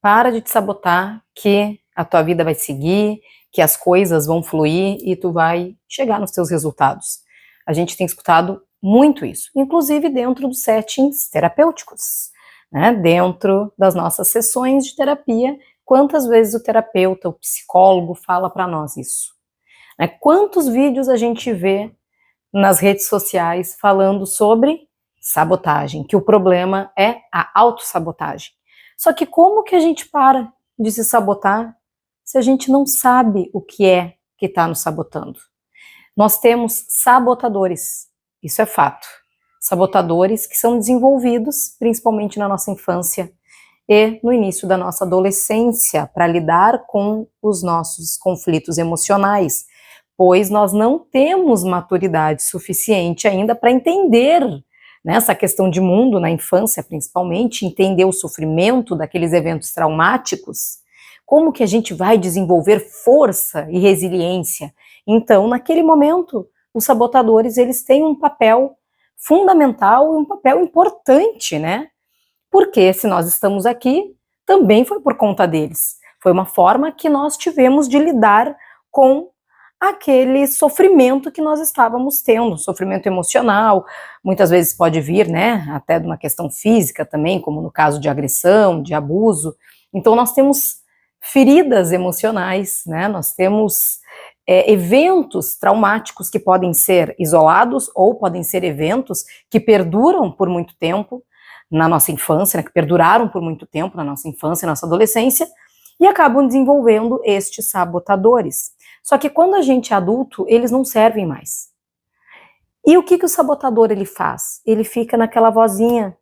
para de te sabotar, que a tua vida vai seguir, que as coisas vão fluir e tu vai chegar nos teus resultados. A gente tem escutado muito isso, inclusive dentro dos settings terapêuticos, né? Dentro das nossas sessões de terapia, quantas vezes o terapeuta, o psicólogo fala para nós isso? Né? Quantos vídeos a gente vê nas redes sociais falando sobre sabotagem, que o problema é a autossabotagem. Só que como que a gente para de se sabotar se a gente não sabe o que é que está nos sabotando? Nós temos sabotadores, isso é fato. Sabotadores que são desenvolvidos principalmente na nossa infância e no início da nossa adolescência para lidar com os nossos conflitos emocionais, pois nós não temos maturidade suficiente ainda para entender, né, essa questão de mundo na infância, principalmente, entender o sofrimento daqueles eventos traumáticos. Como que a gente vai desenvolver força e resiliência? Então, naquele momento, os sabotadores, eles têm um papel fundamental e um papel importante, né? Porque se nós estamos aqui, também foi por conta deles. Foi uma forma que nós tivemos de lidar com aquele sofrimento que nós estávamos tendo, sofrimento emocional, muitas vezes pode vir, né, até de uma questão física também, como no caso de agressão, de abuso. Então nós temos feridas emocionais, né, nós temos eventos traumáticos que podem ser isolados ou podem ser eventos que perduram por muito tempo na nossa infância, né, que perduraram por muito tempo na nossa infância, na nossa adolescência, e acabam desenvolvendo estes sabotadores. Só que quando a gente é adulto, eles não servem mais. E o que o sabotador ele faz? Ele fica naquela vozinha,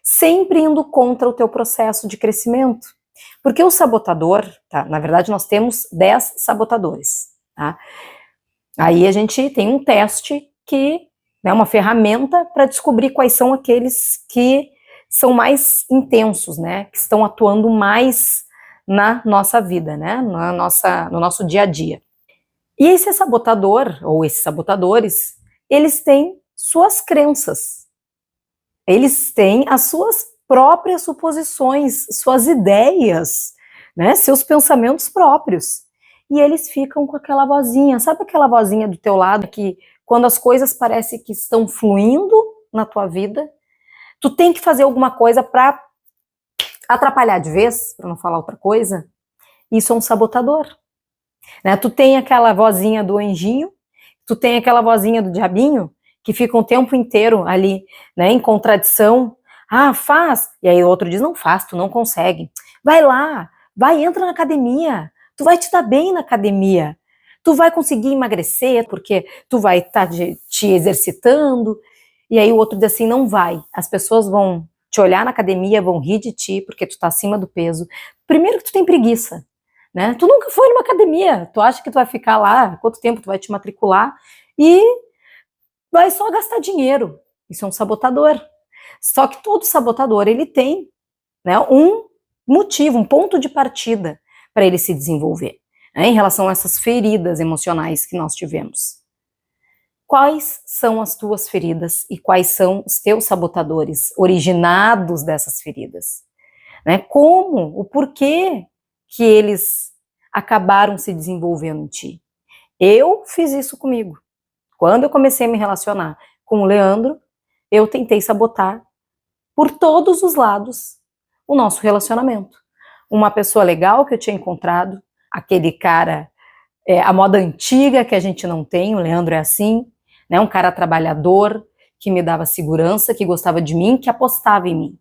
sempre indo contra o teu processo de crescimento. Porque o sabotador, tá? Na verdade nós temos 10 sabotadores, tá? Aí a gente tem um teste que é uma ferramenta para descobrir quais são aqueles que são mais intensos, né? Que estão atuando mais na nossa vida, né? No nosso dia a dia. E esse sabotador, ou esses sabotadores, eles têm suas crenças. Eles têm as suas próprias suposições, suas ideias, né? Seus pensamentos próprios. E eles ficam com aquela vozinha, sabe aquela vozinha do teu lado que quando as coisas parecem que estão fluindo na tua vida, tu tem que fazer alguma coisa para atrapalhar de vez, para não falar outra coisa? Isso é um sabotador. Né? Tu tem aquela vozinha do anjinho, tu tem aquela vozinha do diabinho, que fica o tempo inteiro ali, né, em contradição. Ah, faz. E aí o outro diz, não faz, tu não consegue. Vai lá, vai, entra na academia, tu vai te dar bem na academia. Tu vai conseguir emagrecer, porque tu vai estar te exercitando. E aí o outro diz assim, não vai. As pessoas vão te olhar na academia, vão rir de ti, porque tu tá acima do peso. Primeiro que tu tem preguiça, né? Tu nunca foi numa academia, tu acha que tu vai ficar lá, quanto tempo tu vai te matricular e vai só gastar dinheiro. Isso é um sabotador. Só que todo sabotador, ele tem, né, um motivo, um ponto de partida para ele se desenvolver, né, em relação a essas feridas emocionais que nós tivemos. Quais são as tuas feridas e quais são os teus sabotadores originados dessas feridas? Né? Como, o porquê que eles acabaram se desenvolvendo em ti? Eu fiz isso comigo. Quando eu comecei a me relacionar com o Leandro, eu tentei sabotar por todos os lados o nosso relacionamento. Uma pessoa legal que eu tinha encontrado, aquele cara, a moda antiga que a gente não tem, o Leandro é assim, né, um cara trabalhador, que me dava segurança, que gostava de mim, que apostava em mim.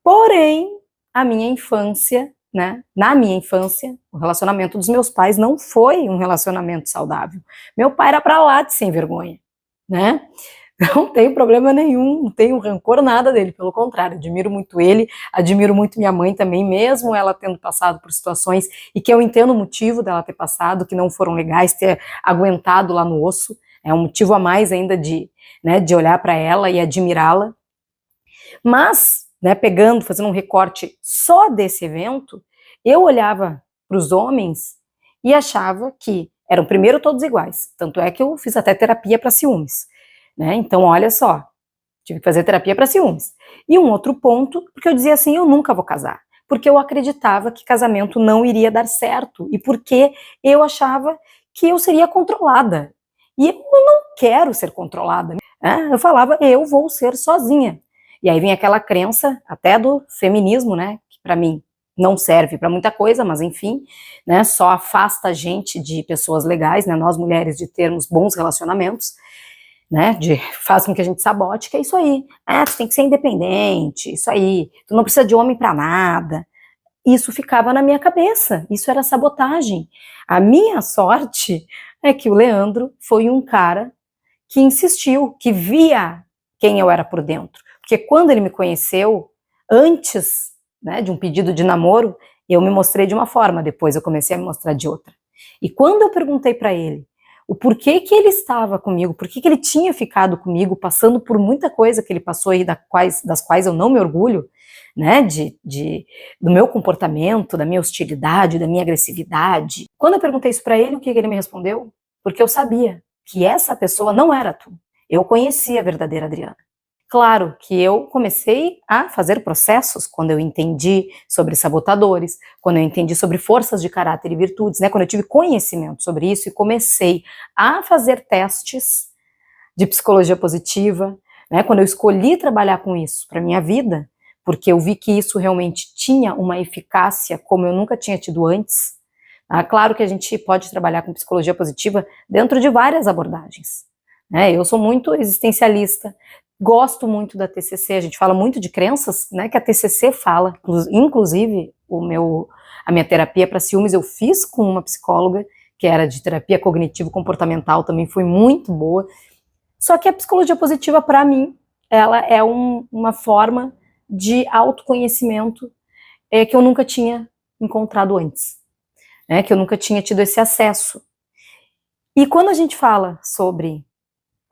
Porém, a minha infância, né, na minha infância, o relacionamento dos meus pais não foi um relacionamento saudável. Meu pai era pra lá de sem vergonha, né? Não tenho problema nenhum, não tenho rancor nada dele, pelo contrário, admiro muito ele, admiro muito minha mãe também, mesmo ela tendo passado por situações, e que eu entendo o motivo dela ter passado, que não foram legais, ter aguentado lá no osso, é um motivo a mais ainda de, né, de olhar para ela e admirá-la. Mas, né, fazendo um recorte só desse evento, eu olhava para os homens e achava que eram primeiro todos iguais, tanto é que eu fiz até terapia para ciúmes, né? Então olha só, tive que fazer terapia para ciúmes. E um outro ponto, porque eu dizia assim, eu nunca vou casar, porque eu acreditava que casamento não iria dar certo e porque eu achava que eu seria controlada. E eu não quero ser controlada. Né? Eu falava, eu vou ser sozinha. E aí vem aquela crença até do feminismo, né, que para mim não serve para muita coisa, mas enfim, né, só afasta a gente de pessoas legais, né, nós mulheres, de termos bons relacionamentos, né, faz com que a gente sabote, que é isso aí. Ah, tu tem que ser independente, isso aí, tu não precisa de homem para nada. Isso ficava na minha cabeça, isso era sabotagem. A minha sorte é que o Leandro foi um cara que insistiu, que via quem eu era por dentro. Porque quando ele me conheceu, antes, né, de um pedido de namoro, eu me mostrei de uma forma, depois eu comecei a me mostrar de outra. E quando eu perguntei para ele o porquê que ele estava comigo, por que ele tinha ficado comigo, passando por muita coisa que ele passou aí, das quais eu não me orgulho, né, do meu comportamento, da minha hostilidade, da minha agressividade. Quando eu perguntei isso para ele, o que ele me respondeu? Porque eu sabia que essa pessoa não era tu. Eu conhecia a verdadeira Adriana. Claro que eu comecei a fazer processos quando eu entendi sobre sabotadores, quando eu entendi sobre forças de caráter e virtudes, né? Quando eu tive conhecimento sobre isso e comecei a fazer testes de psicologia positiva, né? Quando eu escolhi trabalhar com isso para minha vida, porque eu vi que isso realmente tinha uma eficácia como eu nunca tinha tido antes. Claro que a gente pode trabalhar com psicologia positiva dentro de várias abordagens. Né? Eu sou muito existencialista, gosto muito da TCC, a gente fala muito de crenças, né, que a TCC fala, inclusive a minha terapia para ciúmes eu fiz com uma psicóloga, que era de terapia cognitivo-comportamental, também foi muito boa. Só que a psicologia positiva, para mim, ela é uma forma de autoconhecimento que eu nunca tinha encontrado antes. Né, que eu nunca tinha tido esse acesso. E quando a gente fala sobre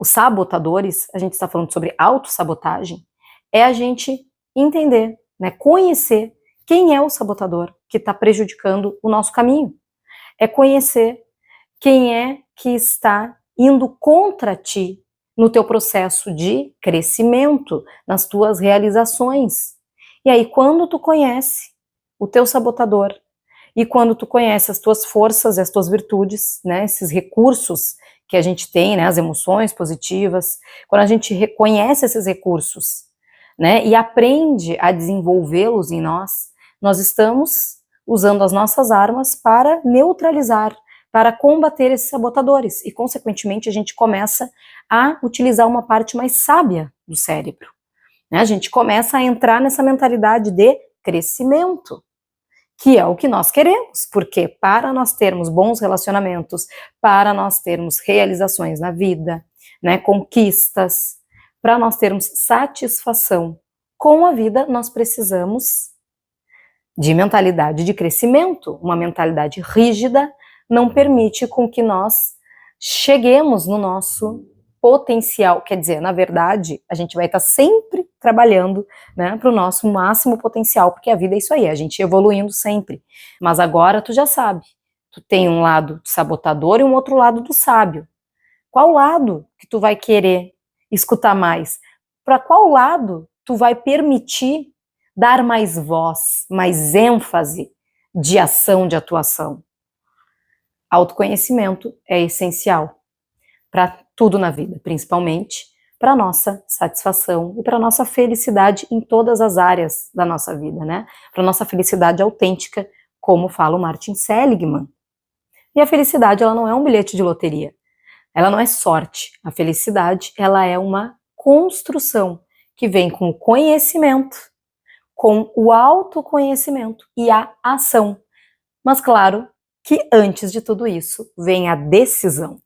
os sabotadores, a gente está falando sobre autossabotagem, é a gente entender, né, conhecer quem é o sabotador que está prejudicando o nosso caminho. É conhecer quem é que está indo contra ti no teu processo de crescimento, nas tuas realizações. E aí, quando tu conhece o teu sabotador, e quando tu conhece as tuas forças e as tuas virtudes, né, esses recursos que a gente tem, né, as emoções positivas, quando a gente reconhece esses recursos, né, e aprende a desenvolvê-los em nós, nós estamos usando as nossas armas para neutralizar, para combater esses sabotadores, e consequentemente a gente começa a utilizar uma parte mais sábia do cérebro, né, a gente começa a entrar nessa mentalidade de crescimento, que é o que nós queremos, porque para nós termos bons relacionamentos, para nós termos realizações na vida, né, conquistas, para nós termos satisfação com a vida, nós precisamos de mentalidade de crescimento. Uma mentalidade rígida não permite com que nós cheguemos no nosso potencial, quer dizer, na verdade, a gente vai estar sempre trabalhando, né, para o nosso máximo potencial, porque a vida é isso aí, a gente evoluindo sempre. Mas agora tu já sabe, tu tem um lado sabotador e um outro lado do sábio. Qual lado que tu vai querer escutar mais? Para qual lado tu vai permitir dar mais voz, mais ênfase de ação, de atuação? Autoconhecimento é essencial para tudo na vida, principalmente para a nossa satisfação e para a nossa felicidade em todas as áreas da nossa vida, né? Para a nossa felicidade autêntica, como fala o Martin Seligman. E a felicidade, ela não é um bilhete de loteria, ela não é sorte. A felicidade, ela é uma construção que vem com o conhecimento, com o autoconhecimento e a ação. Mas claro que antes de tudo isso vem a decisão.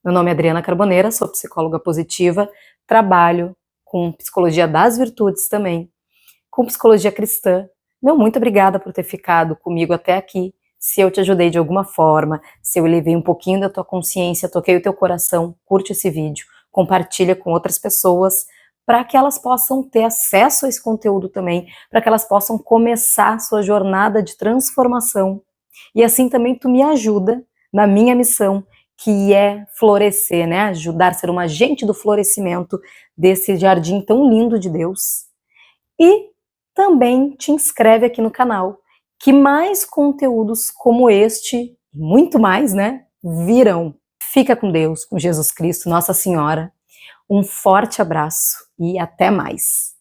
Meu nome é Adriana Carboneira, sou psicóloga positiva, trabalho com psicologia das virtudes também, com psicologia cristã. Muito obrigada por ter ficado comigo até aqui. Se eu te ajudei de alguma forma, se eu elevei um pouquinho da tua consciência, toquei o teu coração, curte esse vídeo, compartilha com outras pessoas, para que elas possam ter acesso a esse conteúdo também, para que elas possam começar sua jornada de transformação. E assim também tu me ajuda na minha missão, que é florescer, né? Ajudar a ser uma agente do florescimento desse jardim tão lindo de Deus. E também te inscreve aqui no canal, que mais conteúdos como este, e muito mais, né, virão. Fica com Deus, com Jesus Cristo, Nossa Senhora. Um forte abraço e até mais.